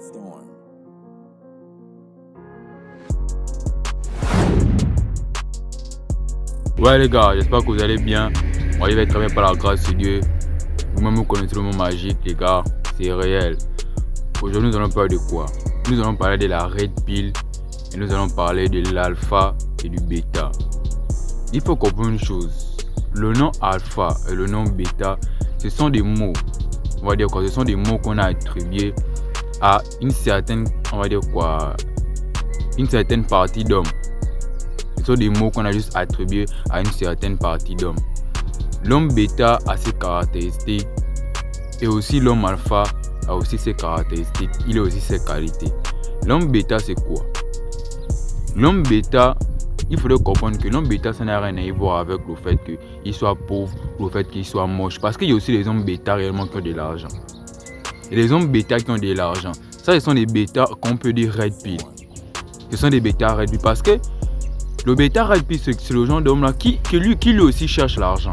Storm. Ouais les gars, j'espère que vous allez bien. Moi je vais très bien par la grâce de Dieu. Vous-même vous connaissez le mot magique les gars, c'est réel. Aujourd'hui nous allons parler de quoi? Nous allons parler de la Red Pill et nous allons parler de l'alpha et du bêta. Il faut comprendre une chose, le nom alpha et le nom bêta, ce sont des mots, on va dire quoi, ce sont des mots qu'on a attribués à une certaine, on va dire quoi, une certaine partie d'hommes. Ce sont des mots qu'on a juste attribués à une certaine partie d'hommes. L'homme bêta a ses caractéristiques et aussi l'homme alpha a aussi ses caractéristiques, il a aussi ses qualités. L'homme bêta c'est quoi? L'homme bêta, il faudrait comprendre que l'homme bêta ça n'a rien à voir avec le fait qu'il soit pauvre ou le fait qu'il soit moche, parce qu'il y a aussi les hommes bêta réellement qui ont de l'argent. Et les hommes bêta qui ont de l'argent, ça ce sont des bêta qu'on peut dire red pill. Ce sont des bêta red pill parce que le bêta red pill c'est le genre d'homme là qui lui aussi cherche l'argent.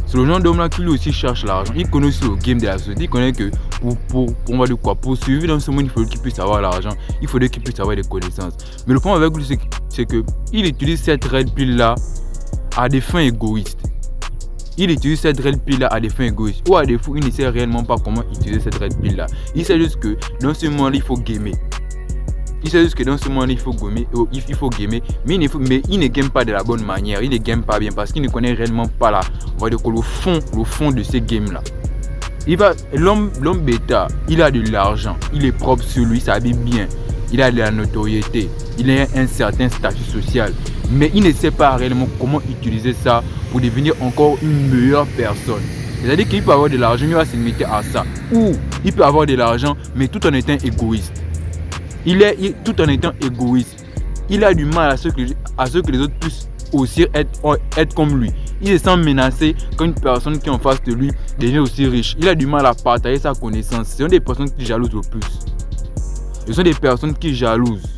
C'est le genre d'homme là qui lui aussi cherche l'argent. Il connaît aussi le game de la société. Il connaît que on va dire quoi, pour survivre dans ce monde, il faut qu'il puisse avoir l'argent. Il faudrait qu'il puisse avoir des connaissances. Mais le problème avec lui, c'est que il utilise cette red pill là à des fins égoïstes. Il utilise cette red pill là à des fins égoïstes. Ou à des fois, il ne sait réellement pas comment utiliser cette red pill là. Il sait juste que dans ce monde là, il faut gamer. Il sait juste que dans ce monde il faut gamer, mais il ne game pas de la bonne manière, il ne game pas bien parce qu'il ne connaît réellement pas là, on va dire que le fond de ces games là. L'homme bêta, il a de l'argent, il est propre sur lui, il s'habille bien, il a de la notoriété, il a un certain statut social, mais il ne sait pas réellement comment utiliser ça pour devenir encore une meilleure personne. C'est-à-dire qu'il peut avoir de l'argent, mais il va se limiter à ça. Ou il peut avoir de l'argent, mais tout en étant égoïste. Tout en étant égoïste, il a du mal à ce que les autres puissent aussi être comme lui. Il se sent menacé quand une personne qui est en face de lui devient aussi riche. Il a du mal à partager sa connaissance. Ce sont des personnes qui jalousent le plus. Ce sont des personnes qui jalousent.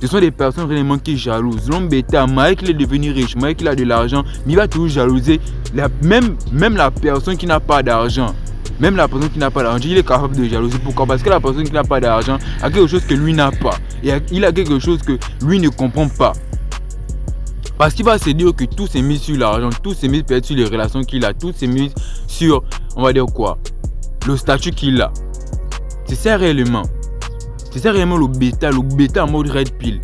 Ce sont des personnes réellement qui jalousent. L'homme bêta, malgré qu'il est devenu riche, malgré qu'il a de l'argent, mais il va toujours jalouser même la personne qui n'a pas d'argent. Même la personne qui n'a pas d'argent, il est capable de jalouser. Pourquoi? Parce que la personne qui n'a pas d'argent a quelque chose que lui n'a pas. Et il a quelque chose que lui ne comprend pas. Parce qu'il va se dire que tout s'est mis sur l'argent, tout s'est mis peut-être sur les relations qu'il a, tout s'est mis sur, on va dire quoi, le statut qu'il a. C'est ça réellement. C'est ça réellement le bêta en mode red pill.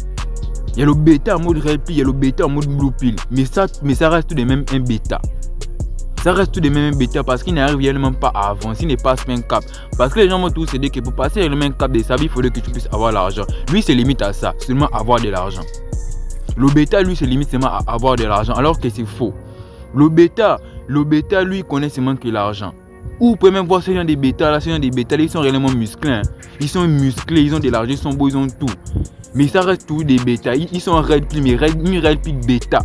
Il y a le bêta en mode red pill, il y a le bêta en mode blue pill. Mais ça reste tout de même un bêta. Ça reste tout de même un bêta parce qu'il n'arrive réellement pas à avancer, il ne passe pas un cap. Parce que les gens vont tous se dire que pour passer réellement un cap de sa vie, il faudrait que tu puisses avoir l'argent. Lui, se limite à ça, seulement avoir de l'argent. Le bêta, lui, se limite seulement à avoir de l'argent, alors que c'est faux. Le bêta, lui, connaît seulement que l'argent. Ou vous pouvez même voir ces gens des bêtas là, ils sont réellement musclés. Hein. Ils sont musclés, ils ont de l'argent, ils sont beaux, ils ont tout. Mais ça reste tout des bêtas. Ils sont en red pill, mais une red pill bêta.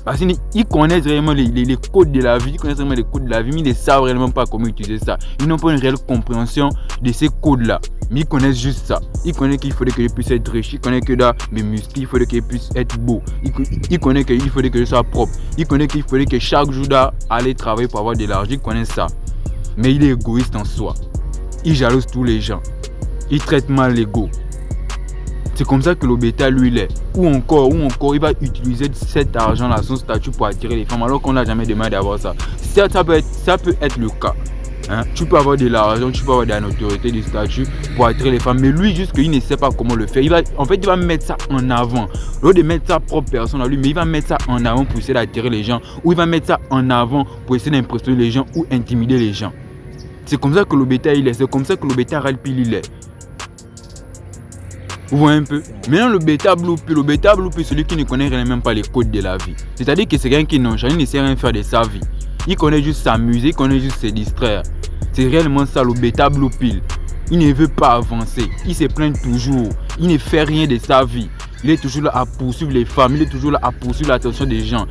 Parce qu'ils connaissent vraiment les codes de la vie, mais ils ne savent réellement pas comment utiliser ça. Ils n'ont pas une réelle compréhension de ces codes-là. Mais ils connaissent juste ça. Ils connaissent qu'il faudrait que je puisse être riche. Ils connaissent que là, mes muscles, il faudrait que je puisse être beau. Ils connaissent qu'il faudrait que je sois propre. Ils connaissent qu'il faudrait que chaque jour aller travailler pour avoir de l'argent. Ils connaissent ça. Mais il est égoïste en soi. Il jalouse tous les gens. Il traite mal l'ego. C'est comme ça que le bêta lui il est. Ou encore, il va utiliser cet argent-là, son statut pour attirer les femmes alors qu'on n'a jamais demandé d'avoir ça. Ça peut être le cas. Hein? Tu peux avoir de l'argent, tu peux avoir de la notoriété, du statut pour attirer les femmes. Mais lui, juste qu'il ne sait pas comment le faire. Il va mettre ça en avant. Au lieu de mettre sa propre personne à lui, mais il va mettre ça en avant pour essayer d'attirer les gens. Ou il va mettre ça en avant pour essayer d'impressionner les gens ou intimider les gens. C'est comme ça que le bêta il est. C'est comme ça que le bêta red pill il est. Vous voyez un peu. Maintenant le bêta blue pill, c'est celui qui ne connaît réellement même pas les codes de la vie. C'est-à-dire que c'est quelqu'un qui il ne sait rien faire de sa vie. Il connaît juste s'amuser, il connaît juste se distraire. C'est réellement ça le bêta blue pill. Il ne veut pas avancer, il se plaint toujours, il ne fait rien de sa vie. Il est toujours là à poursuivre les femmes, il est toujours là à poursuivre l'attention des gens.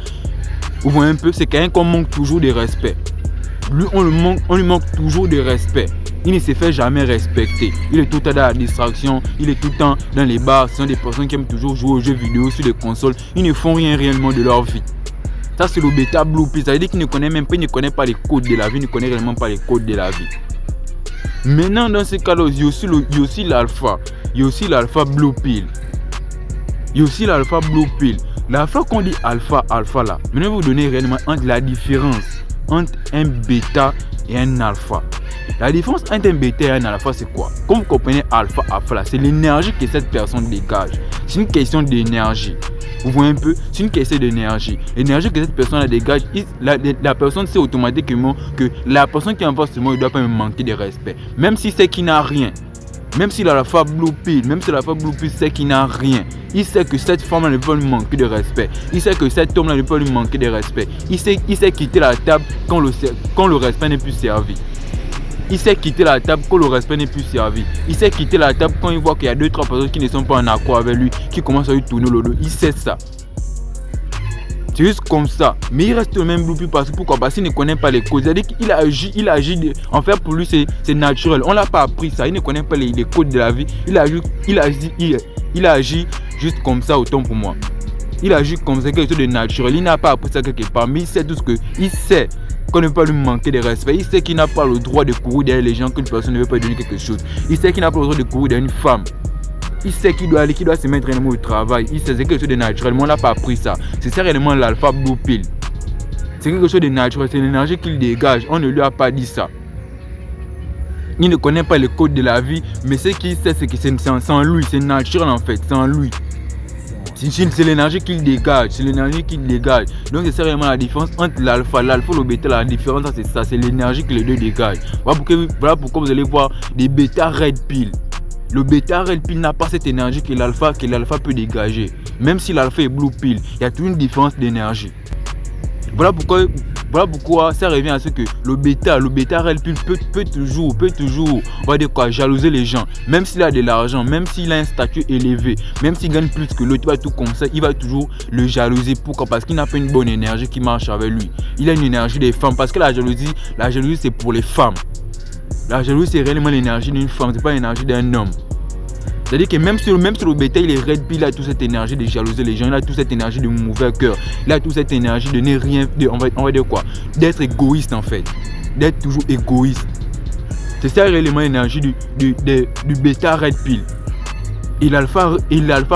Vous voyez un peu, c'est quelqu'un qu'on manque toujours de respect. Lui, on lui manque toujours de respect. Il ne se fait jamais respecter. Il est tout le temps dans la distraction. Il est tout le temps dans les bars. Ce sont des personnes qui aiment toujours jouer aux jeux vidéo sur les consoles. Ils ne font rien réellement de leur vie. Ça, c'est le bêta blue pill. Ça veut dire qu'il ne connaît même pas, il ne connaît pas les codes de la vie. Il ne connaît réellement pas les codes de la vie. Maintenant, dans ce cas-là, il y a aussi l'alpha. Il y a aussi l'alpha blue pill. Il y a aussi l'alpha blue pill. L'alpha qu'on dit alpha là, maintenant vous donnez réellement entre la différence entre un bêta et un alpha. La différence entre un bêta et un alpha, c'est quoi? Comme vous comprenez, alpha là, c'est l'énergie que cette personne dégage. C'est une question d'énergie. Vous voyez un peu, c'est une question d'énergie. L'énergie que cette personne dégage, la personne sait automatiquement que la personne qui est en face de moi ne doit pas me manquer de respect. Même si c'est qu'il n'a rien. Même si l'alpha blue pill sait qu'il n'a rien. Il sait que cette femme-là ne peut pas lui manquer de respect. Il sait que cet homme-là ne peut pas lui manquer de respect. Il sait quitter la table quand le respect n'est plus servi. Il sait quitter la table quand le respect n'est plus servi. Il sait quitter la table quand il voit qu'il y a 2-3 personnes qui ne sont pas en accord avec lui, qui commencent à lui tourner le dos. Il sait ça. C'est juste comme ça. Mais il reste le même blue pill parce que pourquoi? Parce qu'il ne connaît pas les causes. C'est-à-dire qu'il agit. En fait, pour lui, c'est naturel. On ne l'a pas appris ça. Il ne connaît pas les codes de la vie. Il agit juste comme ça, autant pour moi. Il agit comme ça, quelque chose de naturel. Il n'a pas appris ça quelque part. Mais il sait tout ce que. Il sait qu'on ne peut pas lui manquer de respect. Il sait qu'il n'a pas le droit de courir derrière les gens, qu'une personne ne veut pas lui donner quelque chose. Il sait qu'il n'a pas le droit de courir derrière une femme. Il sait qu'il doit se mettre réellement au travail. Il sait que c'est quelque chose de naturel. Mais on n'a pas appris ça. C'est ça réellement l'alpha blue pill. C'est quelque chose de naturel. C'est l'énergie qu'il dégage. On ne lui a pas dit ça. Il ne connaît pas les codes de la vie. Mais ce qu'il sait, c'est que c'est en lui. C'est naturel en fait. C'est en lui. C'est l'énergie qu'il dégage. C'est l'énergie qu'il dégage. Donc c'est ça réellement la différence entre l'alpha. L'alpha et le bêta, la différence c'est ça. C'est l'énergie que les deux dégagent. Voilà pourquoi vous allez voir des bêta red pill. Le bêta red pill n'a pas cette énergie que l'alpha peut dégager. Même si l'alpha est blue pill, il y a toujours une différence d'énergie. Voilà pourquoi ça revient à ce que le bêta red pill peut toujours, on va dire quoi, jalouser les gens. Même s'il a de l'argent, même s'il a un statut élevé, même s'il gagne plus que l'autre, il va tout comme ça, il va toujours le jalouser. Pourquoi? Parce qu'il n'a pas une bonne énergie qui marche avec lui. Il a une énergie des femmes. Parce que la jalousie c'est pour les femmes. La jalousie c'est réellement l'énergie d'une femme, c'est pas l'énergie d'un homme. C'est-à-dire que même sur le bêta, il est red pill, il a toute cette énergie de jalouser les gens, il a toute cette énergie de mauvais cœur, il a toute cette énergie de ne rien, on va dire quoi, d'être égoïste en fait, d'être toujours égoïste. C'est ça réellement l'énergie du bêta red pill. Et l'alpha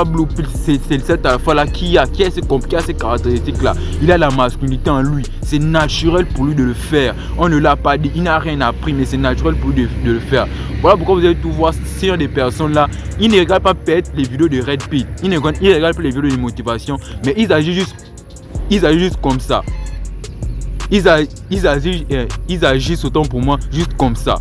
blue pill, c'est cet alpha là qui a ces caractéristiques là. Il a la masculinité en lui. C'est naturel pour lui de le faire. On ne l'a pas dit, il n'a rien appris, mais c'est naturel pour lui de le faire. Voilà pourquoi vous allez tout voir sur des personnes là. Ils ne regardent pas peut-être les vidéos de red pill. Ils ne regardent pas les vidéos de motivation, mais ils agissent juste comme ça. Ils agissent autant pour moi juste comme ça.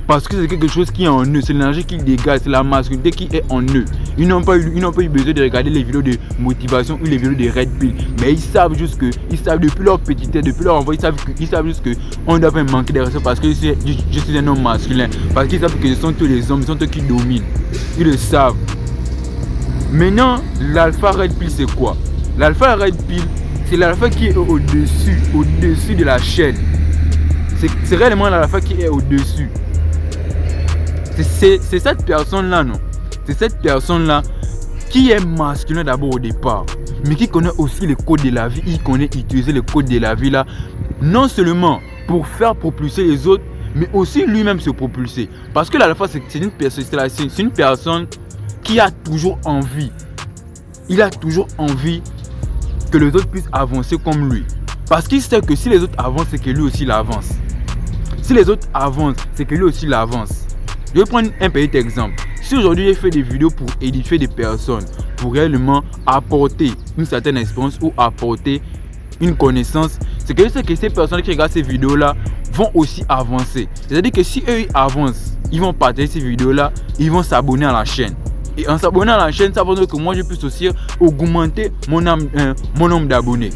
Parce que c'est quelque chose qui est en eux, c'est l'énergie qu'ils dégagent, c'est la masculinité qui est en eux. Ils n'ont pas eu besoin de regarder les vidéos de motivation ou les vidéos de red pill. Mais ils savent depuis leur petitesse, depuis leur envoi, ils savent juste qu'on ne doit pas manquer de respect parce que je suis un homme masculin. Parce qu'ils savent que ce sont tous les hommes, ce sont eux qui dominent. Ils le savent. Maintenant, l'alpha red pill c'est quoi? L'alpha red pill, c'est l'alpha qui est au-dessus de la chaîne. C'est réellement l'alpha qui est au-dessus. C'est cette personne-là, non? C'est cette personne-là qui est masculin d'abord au départ, mais qui connaît aussi les codes de la vie. Il connaît utiliser les codes de la vie là, non seulement pour faire propulser les autres, mais aussi lui-même se propulser. Parce que l'alpha, c'est une personne qui a toujours envie. Il a toujours envie que les autres puissent avancer comme lui. Parce qu'il sait que si les autres avancent, c'est que lui aussi il avance. Si les autres avancent, c'est que lui aussi il avance. Je vais prendre un petit exemple. Si aujourd'hui j'ai fait des vidéos pour édifier des personnes, pour réellement apporter une certaine expérience ou apporter une connaissance, c'est que je sais que ces personnes qui regardent ces vidéos-là vont aussi avancer. C'est-à-dire que si eux ils avancent, ils vont partager ces vidéos-là, ils vont s'abonner à la chaîne. Et en s'abonnant à la chaîne, ça veut dire que moi je puisse aussi augmenter mon nombre d'abonnés.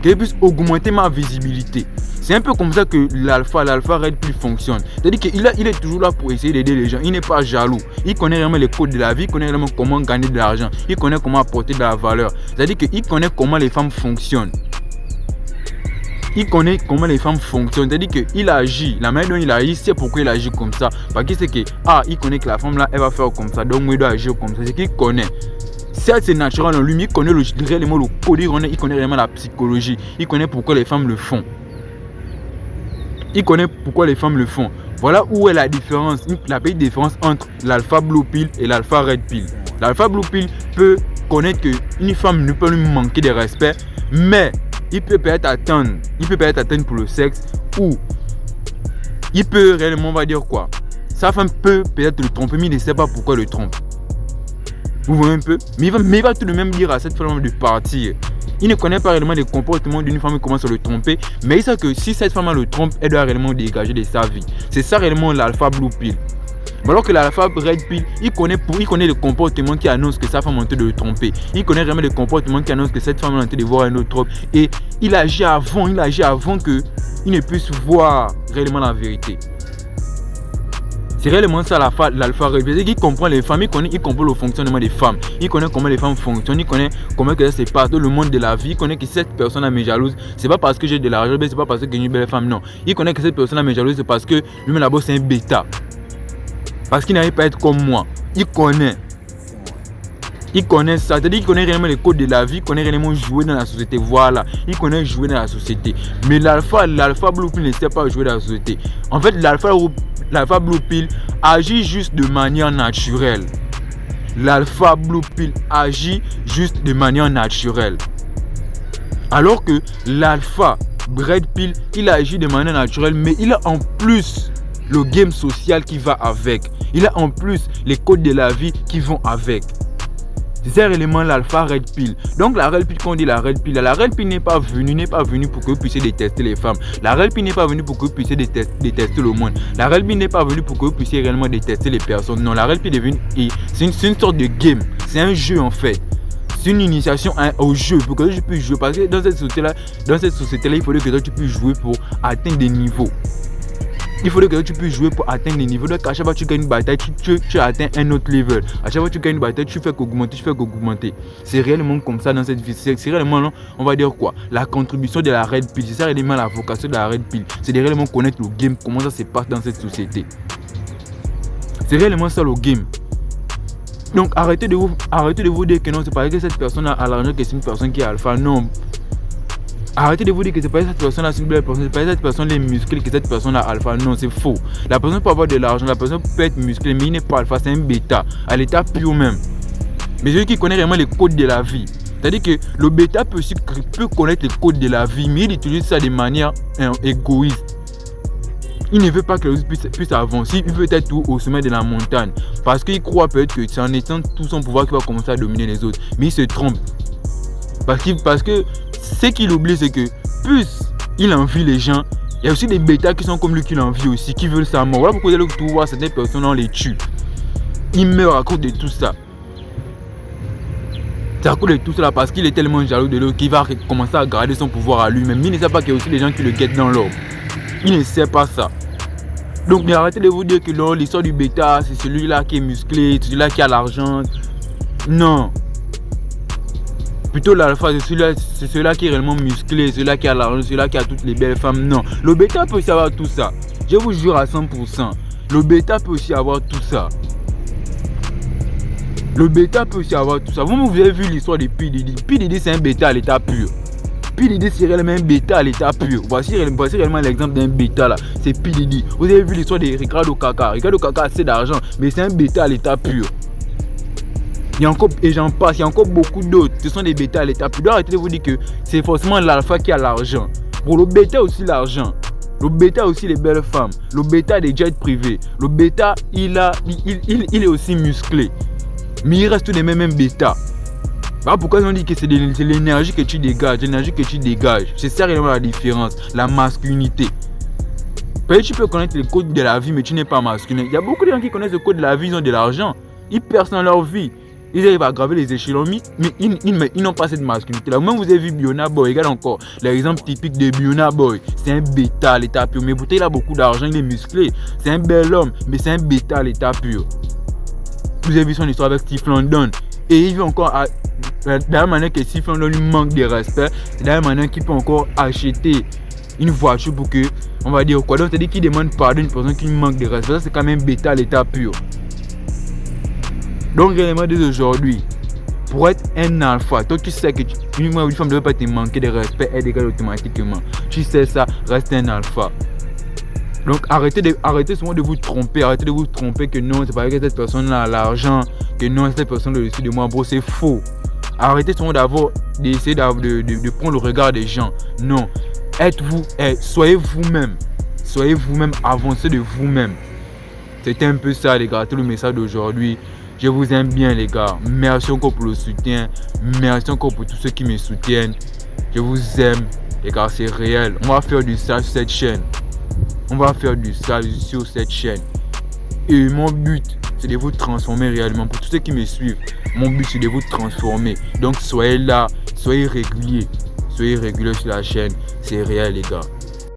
Que je puisse augmenter ma visibilité. C'est un peu comme ça que l'alpha red pill fonctionne. C'est-à-dire qu'il est toujours là pour essayer d'aider les gens. Il n'est pas jaloux. Il connaît vraiment les codes de la vie. Il connaît vraiment comment gagner de l'argent. Il connaît comment apporter de la valeur. C'est-à-dire qu'il connaît comment les femmes fonctionnent. Il connaît comment les femmes fonctionnent. C'est-à-dire qu'il agit. La manière dont il agit, c'est pourquoi il agit comme ça. Parce qu'il sait que, il connaît que la femme là, elle va faire comme ça. Donc, il doit agir comme ça. C'est qu'il connaît. Certes, c'est naturel en lui, mais il connaît réellement le code. Il connaît réellement la psychologie. Il connaît pourquoi les femmes le font. Il connaît pourquoi les femmes le font. Voilà où est la différence, la petite différence entre l'alpha blue pill et l'alpha red pill. L'alpha blue pill peut connaître qu'une femme ne peut lui manquer de respect, mais il peut peut-être attendre pour le sexe, ou il peut réellement, on va dire quoi, sa femme peut peut-être le tromper, mais il ne sait pas pourquoi il le trompe. Vous voyez un peu, mais il va tout de même dire à cette femme de partir. Il ne connaît pas réellement les comportements d'une femme qui commence à le tromper, mais il sait que si cette femme le trompe, elle doit réellement dégager de sa vie. C'est ça réellement l'alpha blue pill. Alors que l'alpha red pill, il connaît les comportements qui annoncent que sa femme est en train de le tromper. Il connaît vraiment les comportements qui annoncent que cette femme est en train de voir un autre homme. Et il agit avant qu'il ne puisse voir réellement la vérité. C'est réellement ça l'alpha red pill. Il comprend les femmes, il comprend le fonctionnement des femmes. Il connaît comment les femmes fonctionnent, il connaît comment ça se passe dans le monde de la vie. Il connaît que cette personne me jalouse. C'est pas parce que j'ai de l'argent, c'est pas parce que j'ai une belle femme, non. Il connaît que cette personne me jalouse, c'est parce que lui-même là-bas c'est un bêta. Parce qu'il n'arrive pas à être comme moi. Il connaît ça. C'est-à-dire qu'il connaît réellement les codes de la vie. Il connaît réellement jouer dans la société. Voilà. Il connaît jouer dans la société. Mais l'alpha blue pill ne sait pas jouer dans la société. En fait, l'alpha blue pill agit juste de manière naturelle. L'alpha blue pill agit juste de manière naturelle. Alors que l'alpha red pill, il agit de manière naturelle, mais il a en plus le game social qui va avec. Il a en plus les codes de la vie qui vont avec. C'est ça réellement l'alpha red pill. Donc la red pill, quand on dit la red pill n'est pas venue pour que vous puissiez détester les femmes. La red pill n'est pas venue pour que vous puissiez détester le monde. La red pill n'est pas venue pour que vous puissiez réellement détester les personnes. Non, la red pill est venue, c'est une sorte de game. C'est un jeu en fait. C'est une initiation au jeu pour que tu puisses jouer. Parce que dans cette société-là, il faudrait que tu puisses jouer pour atteindre des niveaux. Il faudrait que tu puisses jouer pour atteindre les niveaux. Donc à chaque fois que tu gagnes une bataille, tu atteins un autre level. À chaque fois que tu gagnes une bataille, tu fais qu'augmenter. C'est réellement comme ça dans cette vie. C'est réellement, on va dire quoi, la contribution de la red pill. C'est ça réellement la vocation de la red pill. C'est de réellement connaître le game, comment ça se passe dans cette société. C'est réellement ça le game. Donc arrêtez de vous dire que non, c'est parce que cette personne a l'argent que c'est une personne qui est alpha. Non. Arrêtez de vous dire que c'est pas cette personne-là, c'est une belle personne, c'est pas cette personne les musclés que cette personne-là alpha. Non, c'est faux. La personne peut avoir de l'argent, la personne peut être musclée, mais il n'est pas alpha, c'est un bêta, à l'état pur même. Mais celui qui connaît vraiment les codes de la vie. C'est-à-dire que le bêta peut connaître les codes de la vie, mais il utilise ça de manière égoïste. Il ne veut pas que les autres puissent avancer, il veut être tout au sommet de la montagne. Parce qu'il croit peut-être que c'est en étant tout son pouvoir qu'il va commencer à dominer les autres. Mais il se trompe. Parce que ce qu'il oublie, c'est que plus il envie les gens, il y a aussi des bêtas qui sont comme lui qui l'envient aussi, qui veulent sa mort. Voilà pourquoi vous allez tout voir, certaines personnes, on les tue. Ils meurent à cause de tout ça. C'est à cause de tout cela parce qu'il est tellement jaloux de l'autre qu'il va commencer à garder son pouvoir à lui-même. Mais il ne sait pas qu'il y a aussi des gens qui le guettent dans l'or. Il ne sait pas ça. Donc arrêtez de vous dire que l'histoire du bêta, c'est celui-là qui est musclé, celui-là qui a l'argent. Non. Plutôt l'alpha, c'est celui-là qui est réellement musclé, celui-là qui a l'argent, celui-là qui a toutes les belles femmes. Non, le bêta peut aussi avoir tout ça. Je vous jure à 100%. Le bêta peut aussi avoir tout ça. Le bêta peut aussi avoir tout ça. Vous avez vu l'histoire de P. Diddy. P. Diddy, c'est un bêta à l'état pur. P. Diddy, c'est réellement un bêta à l'état pur. Voici réellement l'exemple d'un bêta là. C'est P. Diddy. Vous avez vu l'histoire de Ricardo Kaka. Ricardo Kaka a assez d'argent, mais c'est un bêta à l'état pur. Il y a encore, et j'en passe, il y a encore beaucoup d'autres. Ce sont des bêtas à l'état pur. Arrêtez de vous dire que c'est forcément l'alpha qui a l'argent. Pour le bêta aussi l'argent. Le bêta aussi les belles femmes. Le bêta des jets privés. Le bêta, il est aussi musclé. Mais il reste tout de même un bêta. Bah pourquoi ils ont dit que c'est l'énergie que tu dégages, C'est ça réellement la différence, la masculinité. Peut-être tu peux connaître les codes de la vie, mais tu n'es pas masculin. Il y a beaucoup de gens qui connaissent le code de la vie, ils ont de l'argent. Ils percent dans leur vie. Ils arrivent à graver les échelons, mais ils n'ont pas cette masculinité là. Même vous avez vu Burna Boy, regarde encore l'exemple typique de Burna Boy. C'est un bêta à l'état pur. Mais pourtant il a beaucoup d'argent, il est musclé. C'est un bel homme, mais c'est un bêta à l'état pur. Vous avez vu son histoire avec Steve London. Et il vit encore de la même manière que Steve London lui manque de respect. C'est de la même manière qu'il peut encore acheter une voiture pour que, on va dire quoi. Donc c'est-à-dire qu'il demande pardon à une personne qui lui manque de respect. Ça c'est quand même bêta à l'état pur. Donc réellement dès aujourd'hui, pour être un alpha, toi tu sais que une femme ne doit pas te manquer de respect, elle dégage automatiquement. Tu sais ça, reste un alpha. Donc arrêtez souvent de vous tromper, que non, c'est parce que cette personne a l'argent, que non, cette personne est au-dessus de moi. Bro, c'est faux. Arrêtez souvent d'essayer de prendre le regard des gens. Non, soyez vous-même. Soyez vous-même, avancez de vous-même. C'était un peu ça les gars, tout le message d'aujourd'hui. Je vous aime bien les gars. Merci encore pour le soutien. Merci encore pour tous ceux qui me soutiennent. Je vous aime les gars, c'est réel. On va faire du sale sur cette chaîne. Et mon but, c'est de vous transformer réellement. Pour tous ceux qui me suivent, mon but c'est de vous transformer. Donc soyez là, soyez réguliers. Soyez réguliers sur la chaîne. C'est réel les gars.